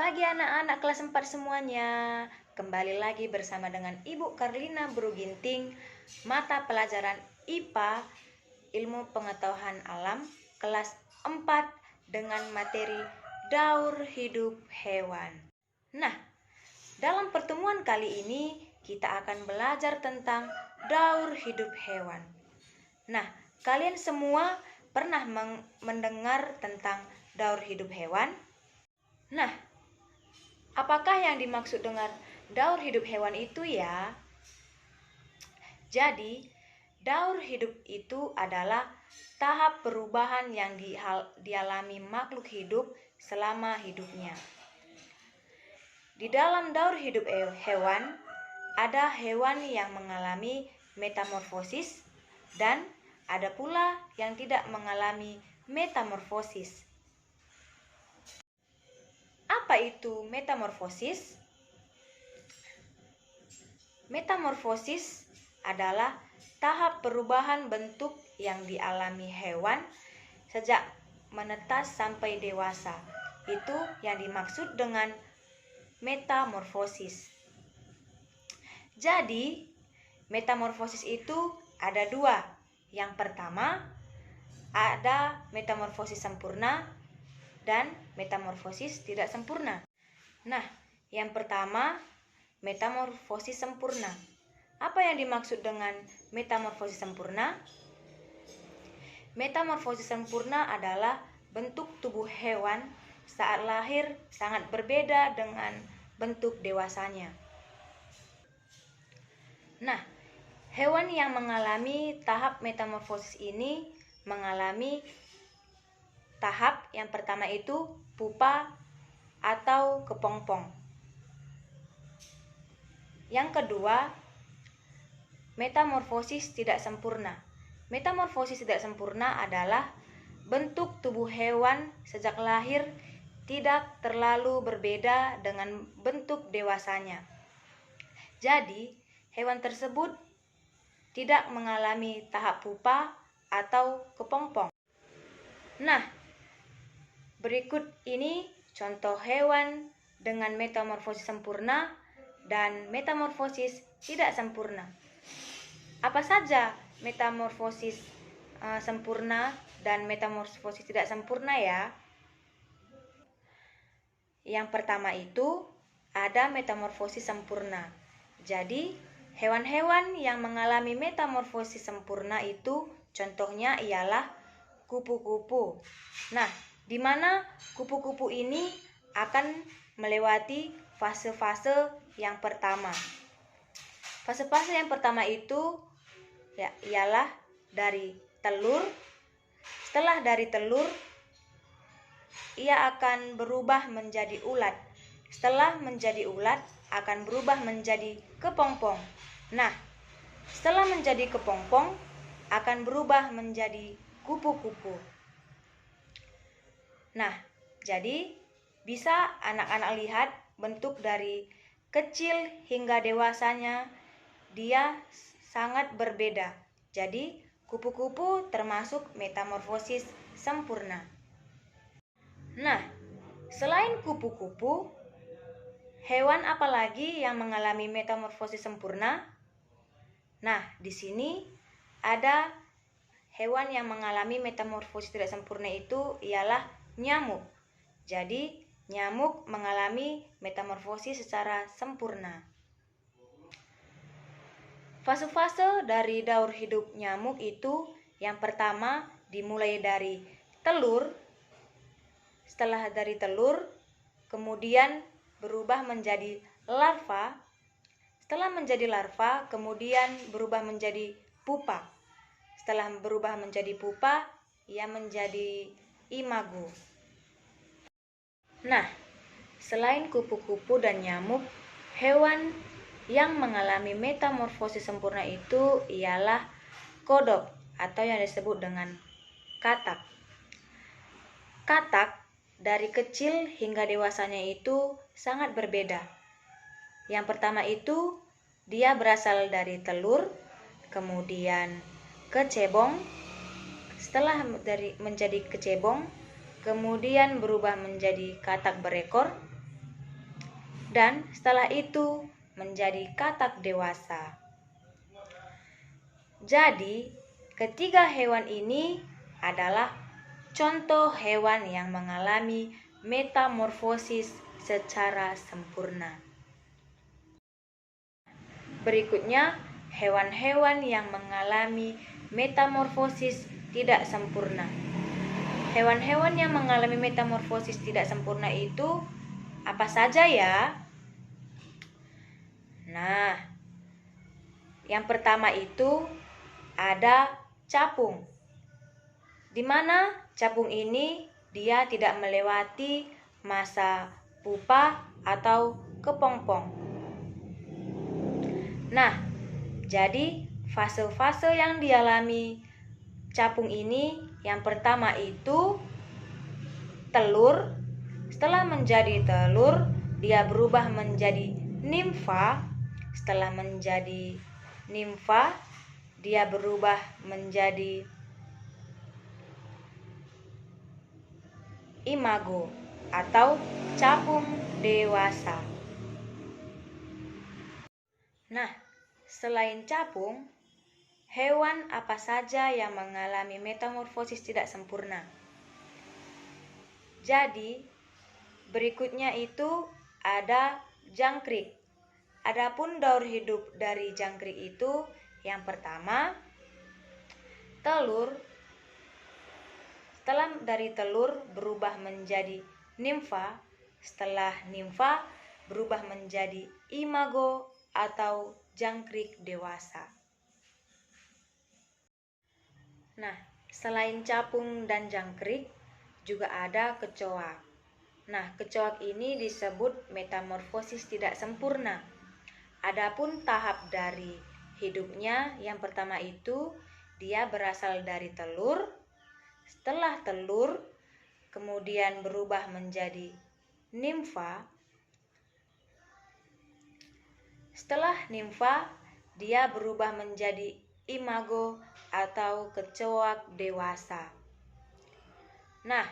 Pagi anak-anak kelas 4 semuanya. Kembali lagi bersama dengan Ibu Karlina Bruginting, mata pelajaran IPA, Ilmu Pengetahuan Alam, kelas 4 dengan materi Daur Hidup Hewan. Nah, dalam pertemuan kali ini kita akan belajar tentang daur hidup hewan. Nah, kalian semua pernah mendengar tentang daur hidup hewan? Nah, apakah yang dimaksud dengan daur hidup hewan itu ya? Jadi, daur hidup itu adalah tahap perubahan yang dialami makhluk hidup selama hidupnya. Di dalam daur hidup hewan, ada hewan yang mengalami metamorfosis dan ada pula yang tidak mengalami metamorfosis. Apa itu metamorfosis? Metamorfosis adalah tahap perubahan bentuk yang dialami hewan sejak menetas sampai dewasa. Itu yang dimaksud dengan metamorfosis. Jadi, metamorfosis itu ada dua. Yang pertama, ada metamorfosis sempurna dan metamorfosis tidak sempurna. Nah, yang pertama, metamorfosis sempurna. Apa yang dimaksud dengan metamorfosis sempurna? Metamorfosis sempurna adalah bentuk tubuh hewan saat lahir sangat berbeda dengan bentuk dewasanya. Nah, hewan yang mengalami tahap metamorfosis ini mengalami tahap yang pertama itu pupa atau kepompong. Yang kedua, metamorfosis tidak sempurna. Metamorfosis tidak sempurna adalah bentuk tubuh hewan sejak lahir tidak terlalu berbeda dengan bentuk dewasanya. Jadi, hewan tersebut tidak mengalami tahap pupa atau kepompong. Nah, berikut ini contoh hewan dengan metamorfosis sempurna dan metamorfosis tidak sempurna. Apa saja metamorfosis sempurna dan metamorfosis tidak sempurna ya? Yang pertama itu ada metamorfosis sempurna. Jadi, hewan-hewan yang mengalami metamorfosis sempurna itu contohnya ialah kupu-kupu. Nah, di mana kupu-kupu ini akan melewati fase-fase yang pertama. Fase-fase yang pertama itu ialah dari telur. Setelah dari telur, ia akan berubah menjadi ulat. Setelah menjadi ulat, akan berubah menjadi kepompong. Nah, setelah menjadi kepompong, akan berubah menjadi kupu-kupu. Nah, jadi bisa anak-anak lihat bentuk dari kecil hingga dewasanya dia sangat berbeda. Jadi, kupu-kupu termasuk metamorfosis sempurna. Nah, selain kupu-kupu, hewan apa lagi yang mengalami metamorfosis sempurna? Nah, di sini ada hewan yang mengalami metamorfosis tidak sempurna itu ialah nyamuk. Jadi, nyamuk mengalami metamorfosis secara sempurna. Fase-fase dari daur hidup nyamuk itu yang pertama dimulai dari telur. Setelah dari telur, kemudian berubah menjadi larva. Setelah menjadi larva, kemudian berubah menjadi pupa. Setelah berubah menjadi pupa, ia menjadi imago. Nah, selain kupu-kupu dan nyamuk, hewan yang mengalami metamorfosis sempurna itu ialah kodok atau yang disebut dengan katak. Katak dari kecil hingga dewasanya itu sangat berbeda. Yang pertama itu dia berasal dari telur, kemudian kecebong. Setelah menjadi kecebong, kemudian berubah menjadi katak berekor. dan setelah itu menjadi katak dewasa. Jadi, ketiga hewan ini adalah contoh hewan yang mengalami metamorfosis secara sempurna. Berikutnya, hewan-hewan yang mengalami metamorfosis tidak sempurna. Hewan-hewan yang mengalami metamorfosis tidak sempurna itu apa saja ya? Nah, yang pertama itu ada capung. Di mana capung ini dia tidak melewati masa pupa atau kepompong. Nah, jadi fase-fase yang dialami capung ini yang pertama itu telur. Setelah menjadi telur, dia berubah menjadi nimfa. Setelah menjadi nimfa, dia berubah menjadi imago atau capung dewasa. Nah, selain capung, hewan apa saja yang mengalami metamorfosis tidak sempurna? Jadi, berikutnya itu ada jangkrik. Adapun daur hidup dari jangkrik itu yang pertama telur. Setelah dari telur berubah menjadi nimfa. Setelah nimfa berubah menjadi imago atau jangkrik dewasa. Nah, selain capung dan jangkrik juga ada kecoak. Nah, kecoak ini disebut metamorfosis tidak sempurna. Adapun tahap dari hidupnya yang pertama itu dia berasal dari telur. Setelah telur kemudian berubah menjadi nimfa. Setelah nimfa dia berubah menjadi imago atau kecoak dewasa. Nah,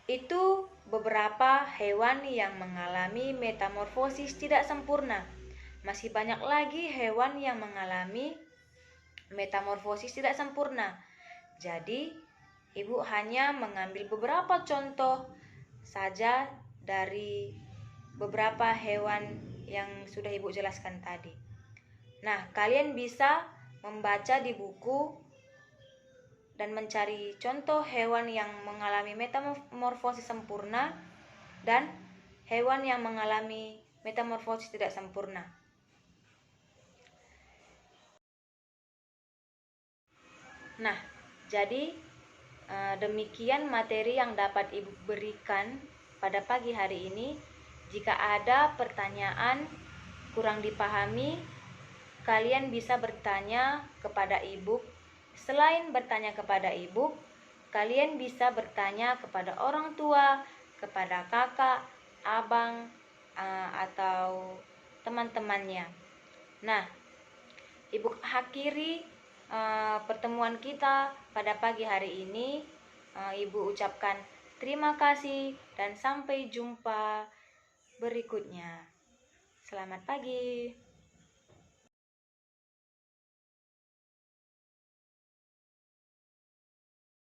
itu beberapa hewan yang mengalami metamorfosis tidak sempurna. Masih banyak lagi hewan yang mengalami metamorfosis tidak sempurna. Jadi, Ibu hanya mengambil beberapa contoh saja dari beberapa hewan yang sudah Ibu jelaskan tadi. Nah, kalian bisa membaca di buku dan mencari contoh hewan yang mengalami metamorfosis sempurna dan hewan yang mengalami metamorfosis tidak sempurna. Nah, jadi demikian materi yang dapat Ibu berikan pada pagi hari ini. Jika ada pertanyaan kurang dipahami, kalian bisa bertanya kepada Ibu. Selain bertanya kepada Ibu, kalian bisa bertanya kepada orang tua, kepada kakak, abang, atau teman-temannya. Nah, Ibu akhiri pertemuan kita pada pagi hari ini. Ibu ucapkan terima kasih dan sampai jumpa berikutnya. Selamat pagi.